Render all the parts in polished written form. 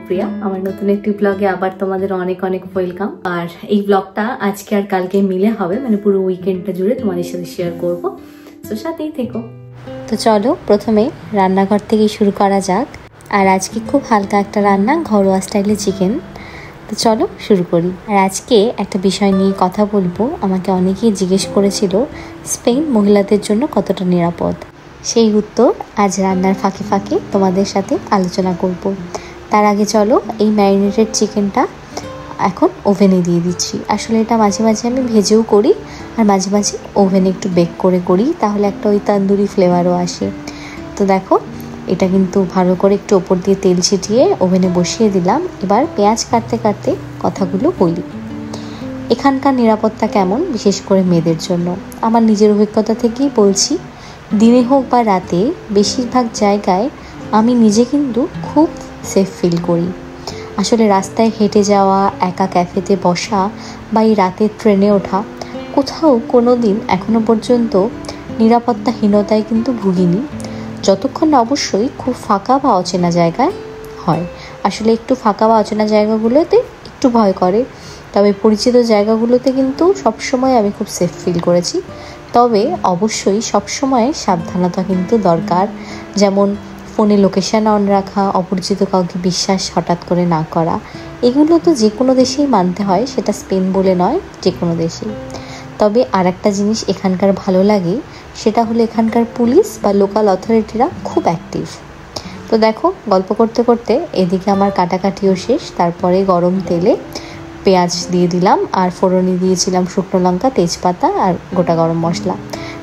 প্রিয়া। আমার নতুন একটি ব্লগে আবার তোমাদের অনেক অনেক ওয়েলকাম। আর এই ব্লগটা আজকে আর কালকে মিলে হবে, মানে পুরো উইকেন্ডটা জুড়ে তোমাদের সাথে শেয়ার করব, তো সাথেই থেকো। তো চলো প্রথমে রান্নাঘর থেকে শুরু করা যাক। আর আজকে খুব হালকা একটা রান্না, ঘরোয়া স্টাইলে চিকেন। তো চলো শুরু করি। আর আজকে একটা বিষয় নিয়ে কথা বলবো। আমাকে অনেকেই জিজ্ঞেস করেছিল স্পেন মহিলাদের জন্য কতটা নিরাপদ। সেই উত্তর আজ রান্নার ফাঁকে ফাঁকে তোমাদের সাথে আলোচনা করব। তার আগে চলো এই ম্যারিনেটেড চিকেনটা এখন ওভেনে দিয়ে দিচ্ছি। আসলে এটা মাঝে মাঝে আমি ভেজেও করি, আর মাঝে মাঝে ওভেনে একটু বেক করে করি, তাহলে একটা ওই তান্দুরি ফ্লেভারও আসে। তো দেখো এটা কিন্তু ভালো করে একটু ওপর দিয়ে তেল ছিটিয়ে ওভেনে বসিয়ে দিলাম। এবার পেঁয়াজ কাটতে কাটতে কথাগুলো বলি। এখানকার নিরাপত্তা কেমন, বিশেষ করে মেয়েদের জন্য আমার নিজের অভিজ্ঞতা থেকেই বলছি। দিনে হোক বা রাতে বেশিরভাগ জায়গায় আমি নিজে কিন্তু খুব সেফ ফিল করি। আসলে রাস্তায় হেঁটে যাওয়া, একা ক্যাফেতে বসা বা এই রাতের ট্রেনে ওঠা, কোথাও কোনো দিন এখনো পর্যন্ত নিরাপত্তাহীনতায় কিন্তু ভুগিনি, যতক্ষণ না অবশ্যই খুব ফাঁকা বা অচেনা জায়গায় হয়। আসলে একটু ফাঁকা বা অচেনা জায়গাগুলোতে একটু ভয় করে, তবে পরিচিত জায়গাগুলোতে কিন্তু সবসময় আমি খুব সেফ ফিল করেছি। তবে অবশ্যই সবসময় সাবধানতা কিন্তু দরকার, যেমন ফোনে লোকেশান অন রাখা, অপরিচিত কাউকে বিশ্বাস হঠাৎ করে না করা। এগুলো তো যে কোনো দেশেই মানতে হয়, সেটা স্পেন বলে নয়, যে কোনো দেশেই। তবে আর একটা জিনিস এখানকার ভালো লাগে, সেটা হলো এখানকার পুলিশ বা লোকাল অথরিটিরা খুব অ্যাক্টিভ। তো দেখো গল্প করতে করতে এদিকে আমার কাটাকাটিও শেষ। তারপরে গরম তেলে পেঁয়াজ দিয়ে দিলাম, আর ফোড়নে দিয়েছিলাম শুকনো লঙ্কা, তেজপাতা আর গোটা গরম মশলা।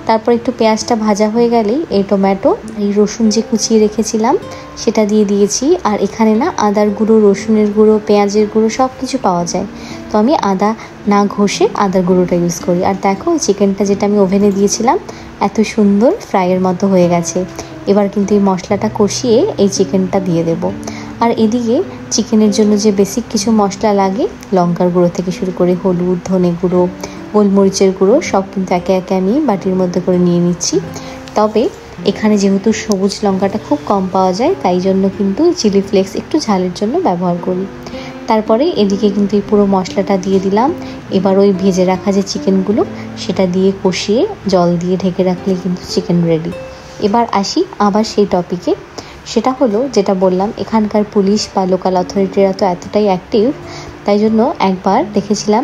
তারপর একটু পেঁয়াজটা ভাজা হয়ে গেলেই এই টমেটো, এই রসুন যে কুচিয়ে রেখেছিলাম সেটা দিয়ে দিয়েছি। আর এখানে না আদার গুঁড়ো, রসুনের গুঁড়ো, পেঁয়াজের গুঁড়ো সব কিছু পাওয়া যায়, তো আমি আদা না ঘষে আদার গুঁড়োটা ইউজ করি। আর দেখো চিকেনটা যেটা আমি ওভেনে দিয়েছিলাম এত সুন্দর ফ্রাইয়ের মতো হয়ে গেছে। এবার কিন্তু এই মশলাটা কষিয়ে এই চিকেনটা দিয়ে দেব। আর এদিকে চিকেনের জন্য যে বেসিক কিছু মশলা লাগে, লঙ্কার গুঁড়ো থেকে শুরু করে হলুদ, ধনে গুঁড়ো, গোলমরিচের গুঁড়ো, সব কিন্তু একে একে আমি বাটির মধ্যে করে নিয়ে নিচ্ছি। তবে এখানে যেহেতু সবুজ লঙ্কাটা খুব কম পাওয়া যায়, তাই জন্য কিন্তু চিলি ফ্লেক্স একটু ঝালের জন্য ব্যবহার করি। তারপরে এদিকে কিন্তু এই পুরো মশলাটা দিয়ে দিলাম। এবার ওই ভেজে রাখা যে চিকেনগুলো সেটা দিয়ে কষিয়ে জল দিয়ে ঢেকে রাখলে কিন্তু চিকেন রেডি। এবার আসি আবার সেই টপিকে, সেটা হলো যেটা বললাম, এখানকার পুলিশ বা লোকাল অথরিটিরা তো এতটাই অ্যাক্টিভ, তাই জন্য একবার দেখেছিলাম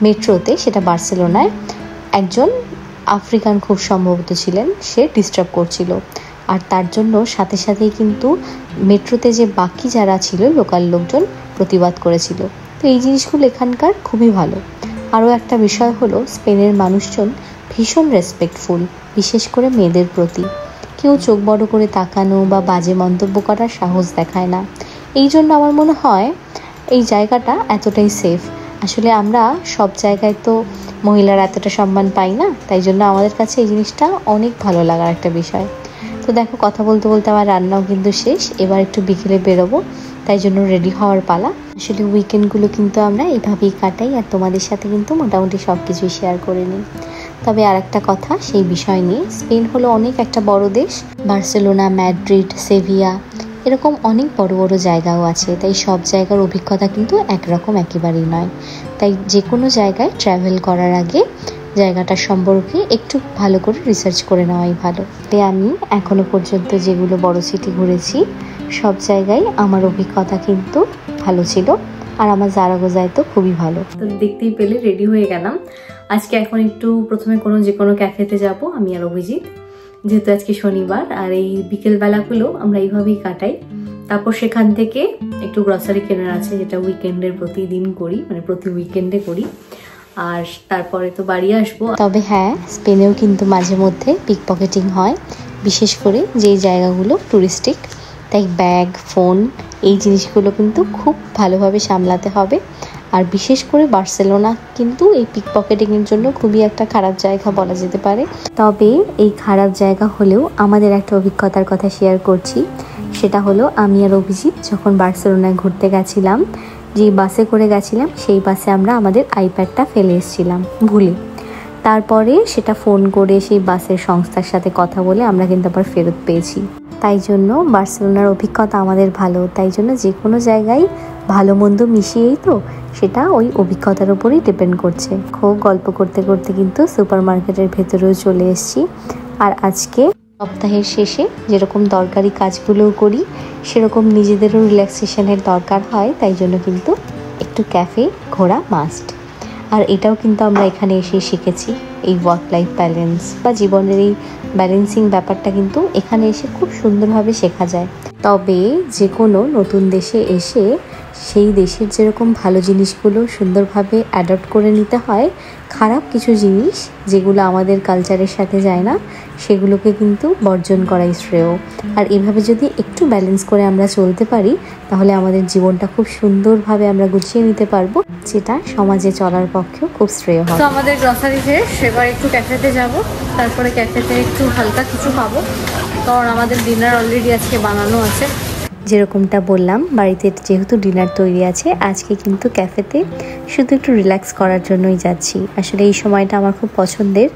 মেট্রোতে, সেটা বার্সেলোনায়, একজন আফ্রিকান খুব সম্ভবত ছিলেন, সে ডিস্টার্ব করছিল। আর তার জন্য সাথে সাথেই কিন্তু মেট্রোতে যে বাকি যারা ছিল লোকাল লোকজন প্রতিবাদ করেছিল। তো এই জিনিসগুলো এখানকার খুবই ভালো। আরও একটা বিষয় হলো স্পেনের মানুষজন ভীষণ রেসপেক্টফুল, বিশেষ করে মেয়েদের প্রতি। কেউ চোখ বড় করে তাকানো বা বাজে মন্তব্য করার সাহস দেখায় না। এই জন্য আমার মনে হয় এই জায়গাটা এতটাই সেফ। আসলে আমরা সব জায়গায় তো মহিলারা এতটা সম্মান পাই না, তাই জন্য আমাদের কাছে এই জিনিসটা অনেক ভালো লাগার একটা বিষয়। তো দেখো কথা বলতে বলতে আমার রান্নাও কিন্তু শেষ। এবার একটু বিকেলে বেরোবো, তাই জন্য রেডি হওয়ার পালা। আসলে উইকেন্ডগুলো কিন্তু আমরা এইভাবেই কাটাই, আর তোমাদের সাথে কিন্তু মোটামুটি সব কিছুই শেয়ার করে নিই। তবে আর একটা কথা সেই বিষয় নিয়ে, স্পেন হলো অনেক একটা বড় দেশ। বার্সেলোনা, ম্যাড্রিড, সেভিয়া এরকম অনেক বড় বড় জায়গাও আছে, তাই সব জায়গার অভিজ্ঞতা কিন্তু একরকম একেবারেই নয়। তাই যে কোনো জায়গায় ট্রাভেল করার আগে জায়গাটা সম্পর্কে একটু ভালো করে রিসার্চ করে নেওয়াই ভালো। তাই আমি এখনো পর্যন্ত যেগুলো বড় সিটি ঘুরেছি সব জায়গায় আমার অভিজ্ঞতা কিন্তু ভালো ছিল, আর আমার জারাগোজায় তো খুবই ভালো। তো দেখতেই পেলে রেডি হয়ে গেলাম। আজকে এখন একটু প্রথমে যে কোনো ক্যাফেতে যাব আমি আর অভিজিৎ, যেহেতু আজকে শনিবার, আর এই বিকেল বেলাগুলো আমরা এইভাবেই কাটাই। তারপর সেখান থেকে একটু গ্রসারি কেনার আছে, যেটা উইকেন্ডের প্রতিদিন করি, মানে প্রতি উইকেন্ডে করি। আর তারপরে তো বাড়ি আসবো। তবে হ্যাঁ, স্পেনেও কিন্তু মাঝে মধ্যে পিক পকেটিং হয়, বিশেষ করে যেই জায়গাগুলো টুরিস্টিক। তাই ব্যাগ, ফোন এই জিনিসগুলো কিন্তু খুব ভালোভাবে সামলাতে হবে। আর বিশেষ করে বার্সেলোনা কিন্তু এই পিক পকেটিংয়ের জন্য খুবই একটা খারাপ জায়গা বলা যেতে পারে। তবে এই খারাপ জায়গা হলেও আমাদের একটা অভিজ্ঞতার কথা শেয়ার করছি। সেটা হলো আমি আর অভিজিৎ যখন বার্সেলোনায় ঘুরতে গেছিলাম, যে বাসে করে গেছিলাম সেই বাসে আমরা আমাদের আইপ্যাডটা ফেলে এসেছিলাম ভুলে। তারপরে সেটা ফোন করে সেই বাসের সংস্থার সাথে কথা বলে আমরা কিন্তু আবার ফেরত পেয়েছি। তাই জন্য বার্সেলোনার অভিজ্ঞতা আমাদের ভালো, তাই জন্য যে কোনো জায়গায় ভালো মন্দ মিশিয়েই তো সেটা ওই অভিজ্ঞতার উপরেই ডিপেন্ড করছে। খুব গল্প করতে করতে কিন্তু সুপার মার্কেটের ভেতরেও চলে এসেছি। আর আজকে সপ্তাহের শেষে যেরকম দরকারি কাজগুলোও করি সেরকম নিজেদেরও রিল্যাক্সেশনের দরকার হয়, তাই জন্য কিন্তু একটু ক্যাফে ঘোরা মাস্ট। আর এটাও কিন্তু আমরা এখানে এসে শিখেছি, এই ওয়ার্ক লাইফ ব্যালেন্স বা জীবনের এই ব্যালেন্সিং ব্যাপারটা কিন্তু এখানে এসে খুব সুন্দরভাবে শেখা যায়। তবে যে কোনো নতুন দেশে এসে সেই দেশের যেরকম ভালো জিনিসগুলো সুন্দরভাবে অ্যাডপ্ট করে নিতে হয়, খারাপ কিছু জিনিস যেগুলো আমাদের কালচারের সাথে যায় না সেগুলোকে কিন্তু বর্জন করাই শ্রেয়। আর এভাবে যদি একটু ব্যালেন্স করে আমরা চলতে পারি তাহলে আমাদের জীবনটা খুব সুন্দরভাবে আমরা গুছিয়ে নিতে পারবো, যেটা সমাজে চলার পক্ষেও খুব শ্রেয় হয়। তো আমাদের গ্রসারি শেষ, এবার একটু ক্যাফেতে যাব, তারপরে ক্যাফেতে একটু হালকা কিছু খাবো, কারণ আমাদের ডিনার অলরেডি আজকে বানানো আছে। যেরকমটা বললাম, বাড়িতে যেহেতু ডিনার তৈরি আছে, আজকে কিন্তু ক্যাফেতে শুধু একটু রিল্যাক্স করার জন্যই যাচ্ছি। আসলে এই সময়টা আমার খুব পছন্দের,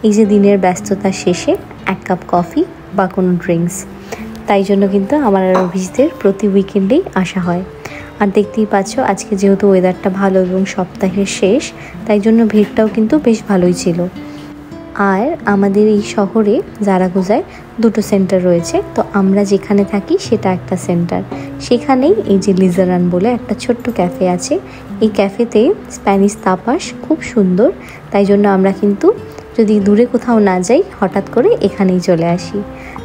এই যে দিনের ব্যস্ততার শেষে এক কাপ কফি বা কোনো ড্রিঙ্কস। তাই জন্য কিন্তু আমার আর অফিসদের প্রতি উইকেন্ডেই আসা হয়। আর দেখতেই পাচ্ছ আজকে যেহেতু ওয়েদারটা ভালো এবং সপ্তাহের শেষ, তাই জন্য ভিড়টাও কিন্তু বেশ ভালোই ছিল। আর আমাদের এই শহরে জারাগোজায় দুটো সেন্টার রয়েছে, তো আমরা যেখানে থাকি সেটা একটা সেন্টার। সেখানেই এই যে লিজারান বলে একটা ছোট্ট ক্যাফে আছে, এই ক্যাফেতে স্প্যানিশ তাপাস খুব সুন্দর, তাই জন্য আমরা কিন্তু যদি দূরে কোথাও না যাই হঠাৎ করে এখানেই চলে আসি।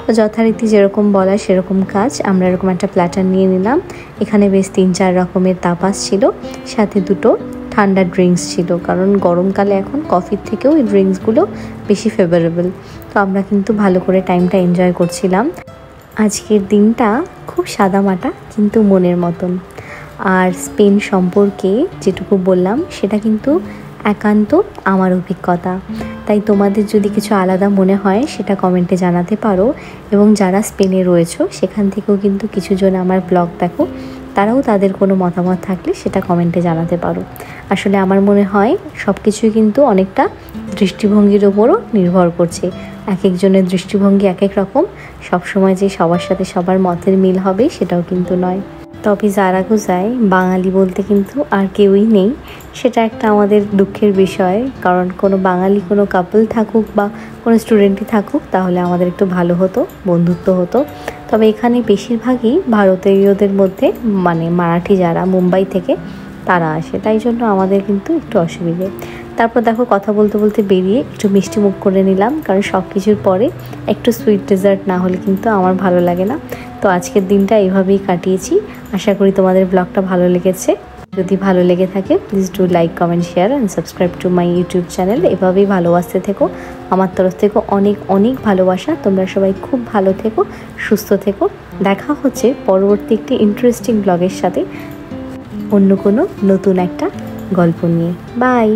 তো যথারীতি যেরকম বলা সেরকম কাজ, আমরা এরকম একটা প্ল্যাটার নিয়ে নিলাম। এখানে বেশ 3-4 রকমের তাপাস ছিল, সাথে দুটো ঠান্ডা ড্রিঙ্কস ছিল, কারণ গরমকালে এখন কফির থেকেও এই ড্রিঙ্কসগুলো বেশি ফেভারেবল। তো আমরা কিন্তু ভালো করে টাইমটা এনজয় করছিলাম। আজকের দিনটা খুব সাদামাটা কিন্তু মনের মতন। আর স্পেন সম্পর্কে যেটুকু বললাম সেটা কিন্তু একান্ত আমার অভিজ্ঞতা, তাই তোমাদের যদি কিছু আলাদা মনে হয় সেটা কমেন্টে জানাতে পারো। এবং যারা স্পেনে রয়েছো সেখান থেকেও কিন্তু কিছুজন আমার ব্লগ দেখো, তারাও তাদের কোনো মতামত থাকলে সেটা কমেন্টে জানাতে পারো। আসলে আমার মনে হয় সব কিছুই কিন্তু অনেকটা দৃষ্টিভঙ্গির ওপরও নির্ভর করছে। এক একজনের দৃষ্টিভঙ্গি এক এক রকম, সবসময় যে সবার সাথে সবার মতের মিল হবে সেটাও কিন্তু নয়। তবে জারাগোজায় বাঙালি বলতে কিন্তু আর কেউই নেই, সেটা একটা আমাদের দুঃখের বিষয়। কারণ কোনো বাঙালি কোনো কাপল থাকুক বা কোনো স্টুডেন্টই থাকুক তাহলে আমাদের একটু ভালো হতো, বন্ধুত্ব হতো। তবে এখানে বেশিরভাগই ভারতীয়দের মধ্যে, মানে মারাঠি যারা মুম্বাই থেকে তারা আসে, তাই জন্য আমাদের কিন্তু একটু অসুবিধে। তারপর দেখো কথা বলতে বলতে বেরিয়ে একটু মিষ্টি মুখ করে নিলাম, কারণ সব কিছুর পরে একটু সুইট ডেজার্ট না হলে কিন্তু আমার ভালো লাগে না। তো আজকের দিনটা এইভাবেই কাটিয়েছি। আশা করি তোমাদের ব্লগটা ভালো লেগেছে। যদি ভালো লেগে থাকে please do like, comment, share and subscribe to my YouTube channel. এভাবেই ভালোবাসতে থেকো, আমার তরফ থেকে অনেক অনেক ভালোবাসা। তোমরা সবাই খুব ভালো থেকো, সুস্থ থেকো। দেখা হচ্ছে পরবর্তী একটি ইন্টারেস্টিং ব্লগের সাথে, অন্য কোনো নতুন একটা গল্প নিয়ে। বাই।